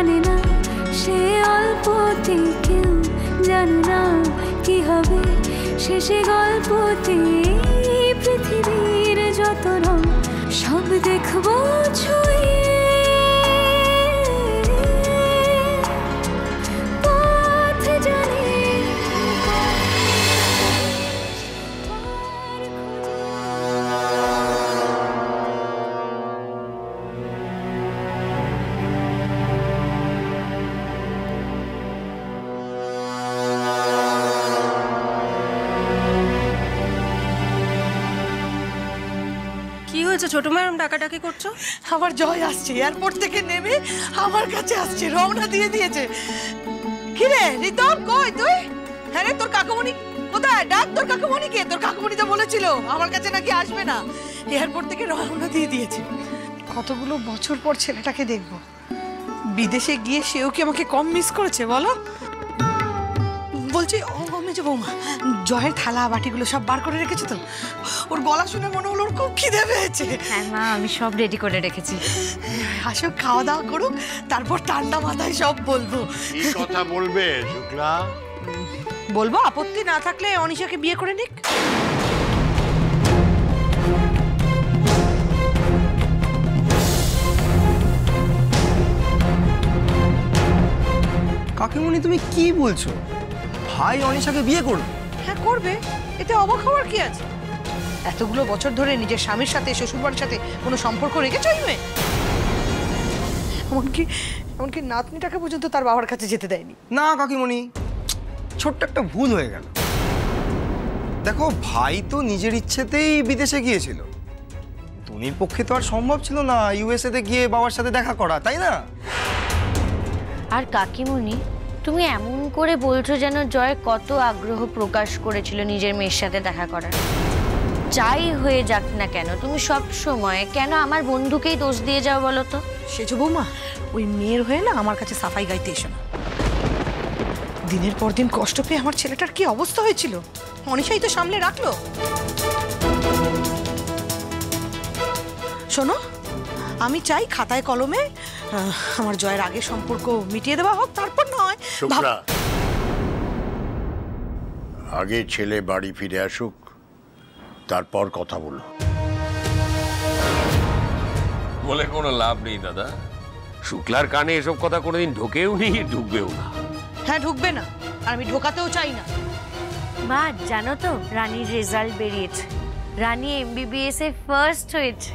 জানে না সে অল্পতে, কেউ জানে না কি হবে শেষে গল্পতে। পৃথিবীর যত রং সব দেখবো ছুঁয়ে, পথ জানে ছোট ম্যাডাম ডাকাডাকি করছো? আমার জয় আসছে, এয়ারপোর্ট থেকে নেমে আমার কাছে আসছে, রওনা দিয়ে দিয়েছে। কি রে রিতম, কই তুই? হ্যাঁ রে, তোর কাকুমণি কোথায়? ডাক তোর কাকুমণিকে। তোর কাকুমণি তো বলেছিল আমার কাছে নাকি আসবে না, এয়ারপোর্ট থেকে রওনা দিয়ে দিয়েছে। কতগুলো বছর পর ছেলেটাকে দেখবো, বিদেশে গিয়ে সেও কি আমাকে কম মিস করেছে বলো? বলছি ও মেজো বৌমা, জয়ের থালা বাটিগুলো সব বার করে রেখেছো তো? ওর গলা শুনে মনে হলো ওর খুব খিদে পেয়েছে। হ্যাঁ মা, আমি সব রেডি করে রেখেছি। আসো, খাওয়া দাওয়া করুক, তারপর ঠান্ডা মাথায় সব বলবো। কি কথা বলবে শুক্লা? বলবো, আপত্তি না থাকলে অনিশাকে বিয়ে করে নিক। কাকিমণি তুমি কি বলছো? ভাই অনিশাকে বিয়ে করবে? হ্যাঁ করবে, এতে অবাক হওয়ার কি আছে? এতগুলো বছর ধরে নিজের স্বামীর সাথে শ্বশুরবাড়ির সাথে কোনো সম্পর্ক রেখেছো এই মেয়ে? এমনকি নাতনিটাকে পর্যন্ত তার বাবার কাছে যেতে দেয়নি। না কাকিমণি, ছোট্ট একটা ভুল হয়ে গেল। দেখো, ভাই তো নিজের ইচ্ছেতেই বিদেশে গিয়েছিল, টুনির পক্ষে তো আর সম্ভব ছিল না ইউএসএতে গিয়ে বাবার সাথে দেখা করা, তাই না? আর কাকিমণি, তুমি এমন করে বলছো যেন জয় কত আগ্রহ প্রকাশ করেছিল নিজের মেয়ের সাথে দেখা করার। যাই হয়ে যাক না কেন, তুমি সব সময় কেন আমার বন্ধুকেই দোষ দিয়ে যাও বলো তো? সেজো বৌমা, ওই মেয়ের হয়ে না আমার কাছে সাফাই গাইতে এসো না। দিনের পর দিন কষ্ট পেয়ে আমার ছেলেটার কি অবস্থা হয়েছিল, অনিশাই তো সামলে রাখলো। শোনো, আমি চাই খাতায় কলমে আমার জয়ের আগে সম্পর্ক মিটিয়ে দেওয়া হোক, তারপর নয়। শুক্লা, আগে ছেলে বাড়ি ফিরে আসুক, তারপর কথা বলো। বলে কোনো লাভ নেই দাদা, শুক্লার কানে এসব কথা কোনোদিন ঢোকেও নি, ঢুকবেও না। হ্যাঁ ঢুকবে না, আর আমি ঢোকাতেও চাই না। মা জানো তো, রানীর রেজাল্ট বেরিয়েছে, রানী এমবিবিএস এ ফার্স্ট হয়েছে।